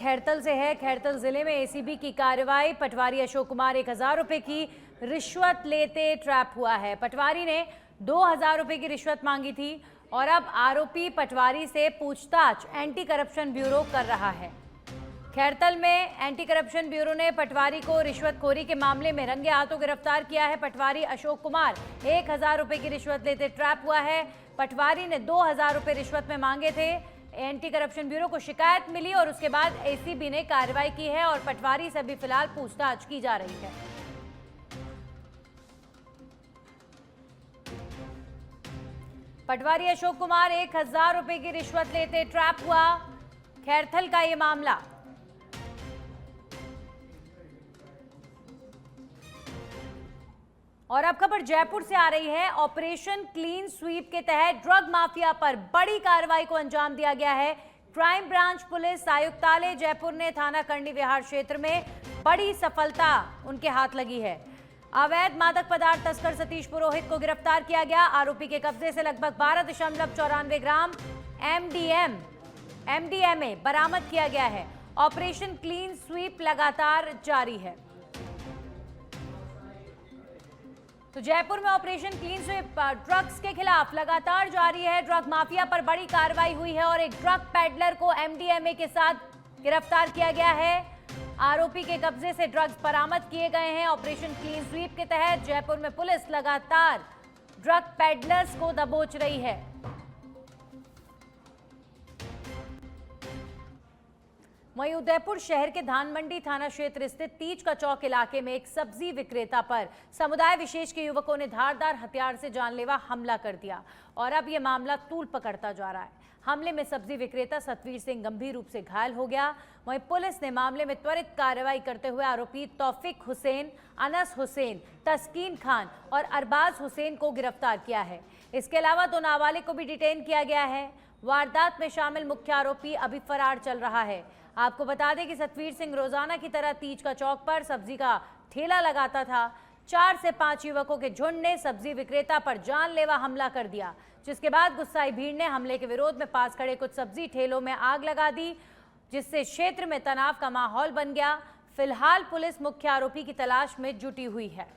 खैरतल से है। खैरतल जिले में एसीबी की कार्रवाई। पटवारी अशोक कुमार 1000 रुपए की रिश्वत लेते ट्रैप हुआ है। पटवारी ने 2000 रुपए की रिश्वत मांगी थी और अब आरोपी पटवारी से पूछताछ एंटी करप्शन ब्यूरो कर रहा है। खैरतल में एंटी करप्शन ब्यूरो ने पटवारी को रिश्वतखोरी के मामले में रंगे हाथों गिरफ्तार किया है। पटवारी अशोक कुमार 1000 रुपए की रिश्वत लेते ट्रैप हुआ है। पटवारी ने 2000 रुपए रिश्वत में मांगे थे। एंटी करप्शन ब्यूरो को शिकायत मिली और उसके बाद एसीबी ने कार्रवाई की है और पटवारी से भी फिलहाल पूछताछ की जा रही है। पटवारी अशोक कुमार 1000 रुपए की रिश्वत लेते ट्रैप हुआ। खैरथल का यह मामला। और अब खबर जयपुर से आ रही है। ऑपरेशन क्लीन स्वीप के तहत ड्रग माफिया पर बड़ी कार्रवाई को अंजाम दिया गया है। क्राइम ब्रांच पुलिस आयुक्तालय जयपुर ने थाना करनी विहार क्षेत्र में बड़ी सफलता उनके हाथ लगी है। अवैध मादक पदार्थ तस्कर सतीश पुरोहित को गिरफ्तार किया गया। आरोपी के कब्जे से लगभग 12.94 ग्राम एमडीएमए बरामद किया गया है। ऑपरेशन क्लीन स्वीप लगातार जारी है। तो जयपुर में ऑपरेशन क्लीन स्वीप ड्रग्स के खिलाफ लगातार जारी है। ड्रग माफिया पर बड़ी कार्रवाई हुई है और एक ड्रग पैडलर को एमडीएमए के साथ गिरफ्तार किया गया है। आरोपी के कब्जे से ड्रग्स बरामद किए गए हैं। ऑपरेशन क्लीन स्वीप के तहत जयपुर में पुलिस लगातार ड्रग पैडलर्स को दबोच रही है। वहीं उदयपुर शहर के धान मंडी थाना क्षेत्र स्थित तीज का चौक इलाके में एक सब्जी विक्रेता पर समुदाय विशेष के युवकों ने धारदार हथियार से जानलेवा हमला कर दिया और अब यह मामला तूल पकड़ता जा रहा है। हमले में सब्जी विक्रेता सतवीर सिंह गंभीर रूप से घायल हो गया। वहीं पुलिस ने मामले में त्वरित कार्रवाई करते हुए आरोपी तौफिक हुसैन, अनस हुसैन, तस्कीन खान और अरबाज हुसैन को गिरफ्तार किया है। इसके अलावा 2 नाबालिग को भी डिटेन किया गया है। वारदात में शामिल मुख्य आरोपी अभी फरार चल रहा है। आपको बता दें कि सतवीर सिंह रोजाना की तरह तीज का चौक पर सब्जी का ठेला लगाता था। 4 से 5 युवकों के झुंड ने सब्जी विक्रेता पर जानलेवा हमला कर दिया, जिसके बाद गुस्साई भीड़ ने हमले के विरोध में पास खड़े कुछ सब्जी ठेलों में आग लगा दी, जिससे क्षेत्र में तनाव का माहौल बन गया। फिलहाल पुलिस मुख्य आरोपी की तलाश में जुटी हुई है।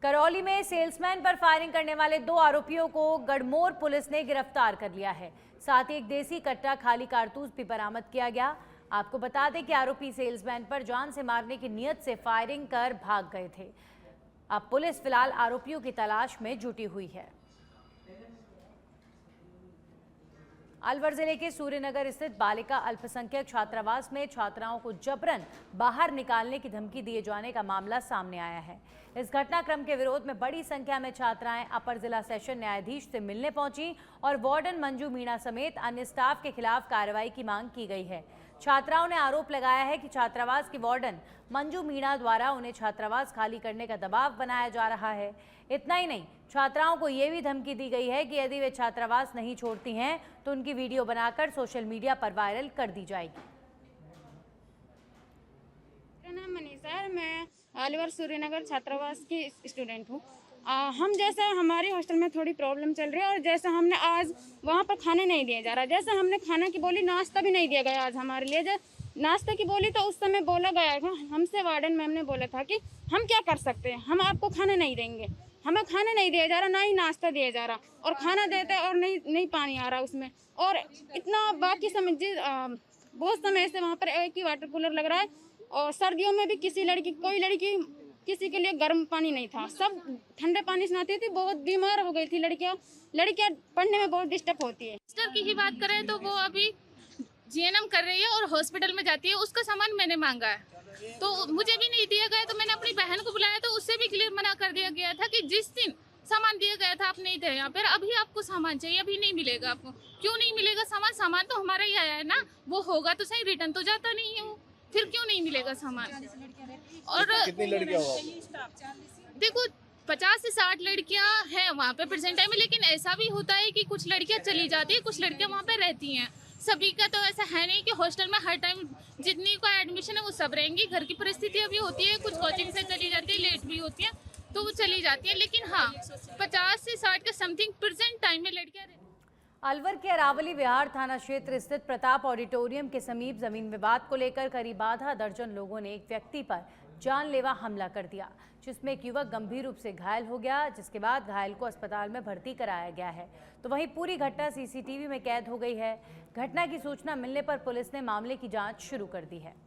करौली में सेल्समैन पर फायरिंग करने वाले 2 आरोपियों को गढ़मोर पुलिस ने गिरफ्तार कर लिया है। साथ ही एक देसी कट्टा खाली कारतूस भी बरामद किया गया। आपको बता दें कि आरोपी सेल्समैन पर जान से मारने की नीयत से फायरिंग कर भाग गए थे। अब पुलिस फिलहाल आरोपियों की तलाश में जुटी हुई है। अलवर जिले के सूर्यनगर स्थित बालिका अल्पसंख्यक छात्रावास में छात्राओं को जबरन बाहर निकालने की धमकी दिए जाने का मामला सामने आया है। इस घटनाक्रम के विरोध में बड़ी संख्या में छात्राएं अपर जिला सेशन न्यायाधीश से मिलने पहुंची और वार्डन मंजू मीणा समेत अन्य स्टाफ के खिलाफ कार्रवाई की मांग की गई है। छात्राओं ने आरोप लगाया है कि छात्रावास की वार्डन मंजू मीणा द्वारा उन्हें छात्रावास खाली करने का दबाव बनाया जा रहा है। इतना ही नहीं, छात्राओं को यह भी धमकी दी गई है कि यदि वे छात्रावास नहीं छोड़ती हैं तो उनकी वीडियो बनाकर सोशल मीडिया पर वायरल कर दी जाएगी। मेरा नाम मनीषा है। मैं अलवर सूर्यनगर छात्रावास की स्टूडेंट हूँ। हम जैसे हमारी हॉस्टल में थोड़ी प्रॉब्लम चल रही है और जैसे हमने आज वहाँ पर खाने नहीं दिया जा रहा, जैसे हमने खाना की बोली, नाश्ता भी नहीं दिया गया आज हमारे लिए। जब नाश्ते की बोली तो उस समय बोला गया था हमसे, वार्डन मैम ने बोला था कि हम क्या कर सकते हैं, हम आपको खाना नहीं देंगे। हमें खाना नहीं दिया जा रहा, ना ही नाश्ता दिया जा रहा, और खाना देते और नहीं पानी आ रहा उसमें। और इतना बाकी समझिए बहुत समय से वहाँ पर एक ही वाटर कूलर लग रहा है और सर्दियों में भी कोई लड़की किसी के लिए गर्म पानी नहीं था, सब ठंडे पानी से नहाती थी। बहुत बीमार हो गई थी लड़कियां पढ़ने में बहुत डिस्टर्ब होती है। सिस्टर की ही बात करें तो वो अभी जीएनएम कर रही है और हॉस्पिटल में जाती है। उसका सामान मैंने मांगा है तो मुझे भी नहीं दिया गया, तो मैंने अपनी बहन को बुलाया तो उससे भी क्लियर मना कर दिया गया था कि जिस दिन सामान दिया गया था आप नहीं थे यहाँ पर, अभी आपको सामान चाहिए, अभी नहीं मिलेगा आपको। क्यों नहीं मिलेगा सामान तो हमारा ही आया है ना, वो होगा तो सही, रिटर्न तो जाता नहीं है वो, फिर क्यों नहीं मिलेगा सामान। और कितनी लड़कियां हो? देखो 50 से 60 लड़कियां हैं वहाँ पे प्रेजेंट टाइम में, लेकिन ऐसा भी होता है कि कुछ लड़कियां चली जाती है, कुछ लड़कियां वहाँ पे रहती हैं। सभी का तो ऐसा है नहीं कि हॉस्टल में हर टाइम जितनी का एडमिशन है वो सब रहेंगी। घर की परिस्थितियाँ भी होती है, कुछ कोचिंग से चली जाती है, लेट भी होती है तो वो चली जाती है। लेकिन हाँ 50 से 60 के समथिंग प्रेजेंट टाइम में लड़कियाँ। अलवर के अरावली विहार थाना क्षेत्र स्थित प्रताप ऑडिटोरियम के समीप जमीन विवाद को लेकर करीब आधा दर्जन लोगों ने एक व्यक्ति पर जानलेवा हमला कर दिया, जिसमें एक युवक गंभीर रूप से घायल हो गया, जिसके बाद घायल को अस्पताल में भर्ती कराया गया है। तो वहीं पूरी घटना सीसीटीवी में कैद हो गई है। घटना की सूचना मिलने पर पुलिस ने मामले की जांच शुरू कर दी है।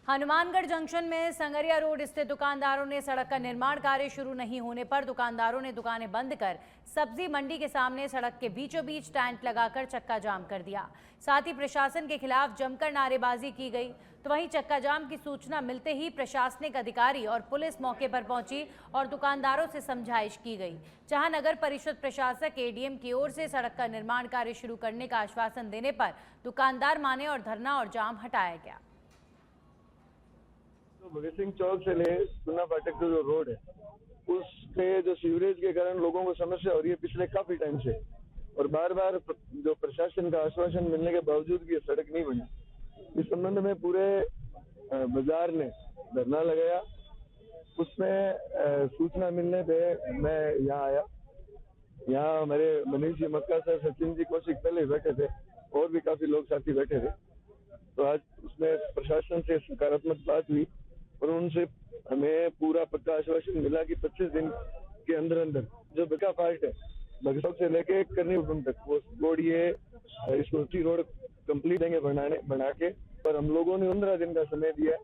हनुमानगढ़ जंक्शन में संगरिया रोड स्थित दुकानदारों ने सड़क का निर्माण कार्य शुरू नहीं होने पर दुकानदारों ने दुकानें बंद कर सब्जी मंडी के सामने सड़क के बीचों बीच टेंट लगाकर चक्का जाम कर दिया। साथ ही प्रशासन के खिलाफ जमकर नारेबाजी की गई। तो वहीं चक्का जाम की सूचना मिलते ही प्रशासनिक अधिकारी और पुलिस मौके पर पहुंची और दुकानदारों से समझाइश की गई। जहां नगर परिषद प्रशासक एडीएम की ओर से सड़क का निर्माण कार्य शुरू करने का आश्वासन देने पर दुकानदार माने और धरना और जाम हटाया गया। तो भगत सिंह चौक से ले सुन्ना फाटक का जो रोड है, उसके जो सीवरेज के कारण लोगों को समस्या हो रही है पिछले काफी टाइम से, और बार बार जो प्रशासन का आश्वासन मिलने के बावजूद भी ये सड़क नहीं बनी। इस संबंध में पूरे बाजार ने धरना लगाया। उसमें सूचना मिलने पे मैं यहाँ आया। यहाँ हमारे मनीष जी मक्का सर, सचिन जी कौशिक पहले बैठे थे और भी काफी लोग साथी बैठे थे। तो आज उसमें प्रशासन से सकारात्मक बात हुई और उनसे हमें पूरा पक्का आश्वासन मिला कि 25 दिन के अंदर अंदर जो बका पार्ट है भगत से लेके करनी उठन तक वो रोड ये इसको रोड कंप्लीट देंगे बना के। पर हम लोगों ने 15 दिन का समय दिया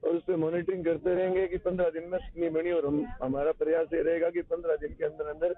और उस पर मॉनिटरिंग करते रहेंगे कि 15 दिन में नहीं बनी, और हमारा प्रयास ये रहेगा कि 15 दिन के अंदर अंदर।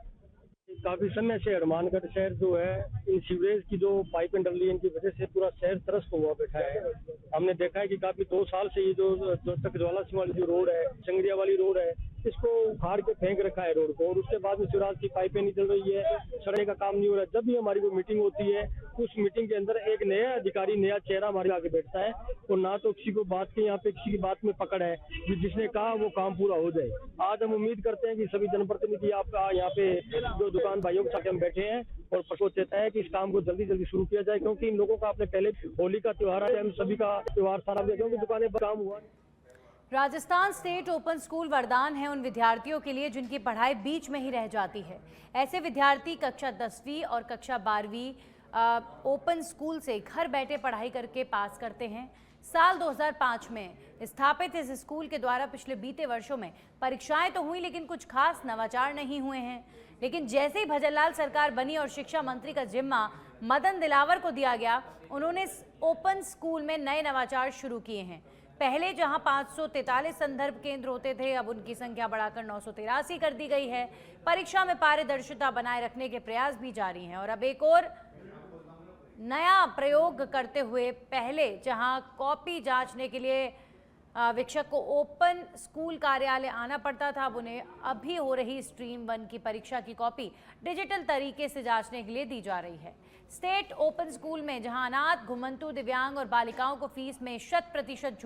काफी समय से हनुमानगढ़ शहर जो है इन सीवरेज की जो पाइपें डल रही है इनकी वजह से पूरा शहर त्रस्त हुआ बैठा है। हमने देखा है कि काफी 2 साल से ये जो तक ज्वाला सिंह वाली जो रोड है, संगरिया वाली रोड है, इसको उखाड़ के फेंक रखा है रोड को, और उसके बाद में शिवराज की पाइपें नहीं चल रही है, सड़क का काम नहीं हो रहा है। जब भी हमारी कोई मीटिंग होती है उस मीटिंग के अंदर एक नया अधिकारी, नया चेहरा हमारे आगे बैठता है, और ना तो किसी को बात की यहाँ पे किसी की बात में पकड़ है कि जिसने कहा वो काम पूरा हो जाए। आज हम उम्मीद करते हैं कि सभी जनप्रतिनिधि आपका यहाँ पे जो दुकान भाइयों के साथ हम बैठे हैं और प्रश्न देता है कि इस काम को जल्दी जल्दी शुरू किया जाए, क्योंकि इन लोगों का अपने पहले होली का त्योहार है, हम सभी का त्योहार सारा दिया क्योंकि दुकानें पर काम हुआ। राजस्थान स्टेट ओपन स्कूल वरदान है उन विद्यार्थियों के लिए जिनकी पढ़ाई बीच में ही रह जाती है। ऐसे विद्यार्थी कक्षा 10वीं और कक्षा 12वीं ओपन स्कूल से घर बैठे पढ़ाई करके पास करते हैं। साल 2005 में स्थापित इस स्कूल के द्वारा पिछले बीते वर्षों में परीक्षाएं तो हुई, लेकिन कुछ खास नवाचार नहीं हुए हैं। लेकिन जैसे ही भजनलाल सरकार बनी और शिक्षा मंत्री का जिम्मा मदन दिलावर को दिया गया, उन्होंने इस ओपन स्कूल में नए नवाचार शुरू किए हैं। पहले जहां 543 संदर्भ केंद्र होते थे, अब उनकी संख्या बढ़ाकर 983 कर दी गई है। परीक्षा में पारदर्शिता बनाए रखने के प्रयास भी जारी हैं और अब एक और नया प्रयोग करते हुए पहले जहां कॉपी जांचने के लिए शिक्षक को ओपन स्कूल कार्यालय आना पड़ता था, अब उन्हें अभी हो रही स्ट्रीम 1 की परीक्षा की कॉपी डिजिटल तरीके से जांचने के लिए दी जा रही है। स्टेट ओपन स्कूल में जहां अनाथ, घुमंतु, दिव्यांग और बालिकाओं को फीस में 100%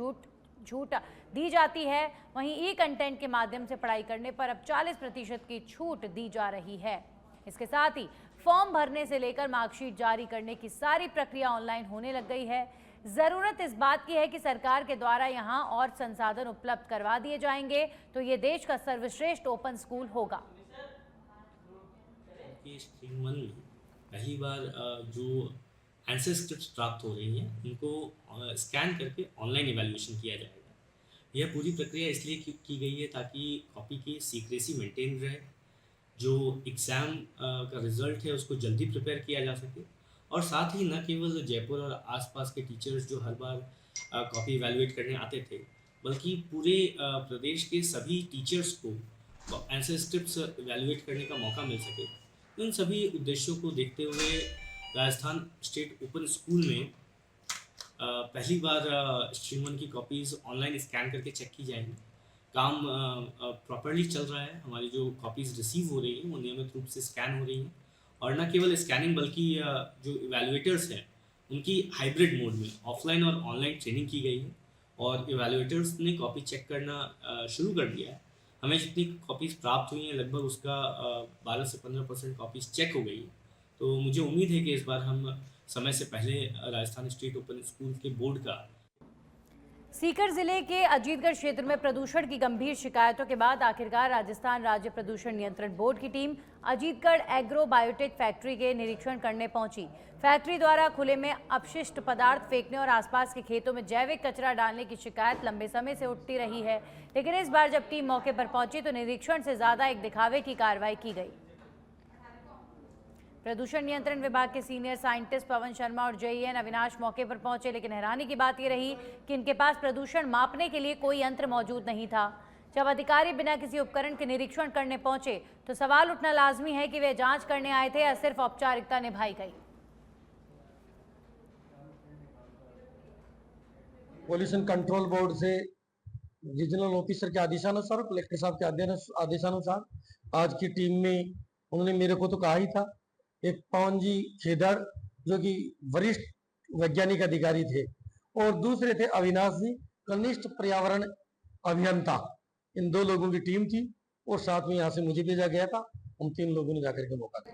छूट दी जाती है, वहीं ई कंटेंट के माध्यम से पढ़ाई करने पर अब 40% की छूट दी जा रही है। इसके साथ ही फॉर्म भरने से लेकर मार्कशीट जारी करने की सारी प्रक्रिया ऑनलाइन होने लग गई है। जरूरत इस बात की है कि सरकार के द्वारा यहां और संसाधन उपलब्ध करवा दिए जाएंगे तो ये देश का सर्वश्रेष्ठ ओपन स्कूल होगा। स्ट्रीम 1 में पहली बार जो आंसर स्क्रिप्ट्स प्राप्त हो रही हैं उनको स्कैन करके ऑनलाइन इवैल्यूएशन किया जाएगा। यह पूरी प्रक्रिया इसलिए की गई है ताकि कॉपी की सीक्रेसी मेंटेन रहे, जो एग्ज़ाम का रिज़ल्ट है उसको जल्दी प्रिपेयर किया जा सके, और साथ ही न केवल जयपुर और आसपास के टीचर्स जो हर बार कॉपी इवैल्यूएट करने आते थे, बल्कि पूरे प्रदेश के सभी टीचर्स को आंसर स्क्रिप्ट्स इवैल्यूएट करने का मौका मिल सके। इन सभी उद्देश्यों को देखते हुए राजस्थान स्टेट ओपन स्कूल में पहली बार स्ट्रीम 1 की कॉपीज़ ऑनलाइन स्कैन करके चेक की जाएंगी। काम प्रॉपरली चल रहा है। हमारी जो कॉपीज़ रिसीव हो रही हैं वो नियमित रूप से स्कैन हो रही हैं, और न केवल स्कैनिंग बल्कि जो इवैल्यूएटर्स हैं उनकी हाइब्रिड मोड में ऑफलाइन और ऑनलाइन ट्रेनिंग की गई है, और इवैल्यूएटर्स ने कॉपी चेक करना शुरू कर दिया है। हमें जितनी कॉपीज़ प्राप्त हुई हैं लगभग उसका 12 से 15% कॉपीज़ चेक हो गई है। तो मुझे उम्मीद है कि इस बार हम समय से पहले राजस्थान स्टेट ओपन स्कूल के बोर्ड का सीकर जिले के अजीतगढ़ क्षेत्र में प्रदूषण की गंभीर शिकायतों के बाद आखिरकार राजस्थान राज्य प्रदूषण नियंत्रण बोर्ड की team Ajitgarh agro biotech factory के निरीक्षण करने पहुंची। फैक्ट्री द्वारा खुले में अपशिष्ट पदार्थ फेंकने और आसपास के खेतों में जैविक कचरा डालने की शिकायत लंबे समय से उठती रही है, लेकिन इस बार जब टीम मौके पर पहुंची तो निरीक्षण से ज्यादा एक दिखावे की कार्रवाई की गई। प्रदूषण नियंत्रण विभाग के सीनियर साइंटिस्ट पवन शर्मा और जेईएन अविनाश मौके पर पहुंचे, लेकिन हैरानी की बात यह रही कि इनके पास प्रदूषण मापने के लिए कोई यंत्र मौजूद नहीं था। जब अधिकारी बिना किसी उपकरण के निरीक्षण करने पहुंचे तो सवाल उठना लाजमी है कि वे जांच करने आए थे या सिर्फ औपचारिकता निभाई गई। पॉल्यूशन कंट्रोल बोर्ड से रीजनल ऑफिसर के आदेशानुसार, कलेक्टर साहब के आदेशानुसार आज की टीम में उन्होंने मेरे को तो कहा ही था, एक पवन जी खेदड़ जो कि वरिष्ठ वैज्ञानिक अधिकारी थे और दूसरे थे अविनाश जी कनिष्ठ पर्यावरण अभियंता। इन 2 लोगों की टीम थी और साथ में यहाँ से मुझे भेजा गया था। हम 3 लोगों ने जाकर के मौका दिया।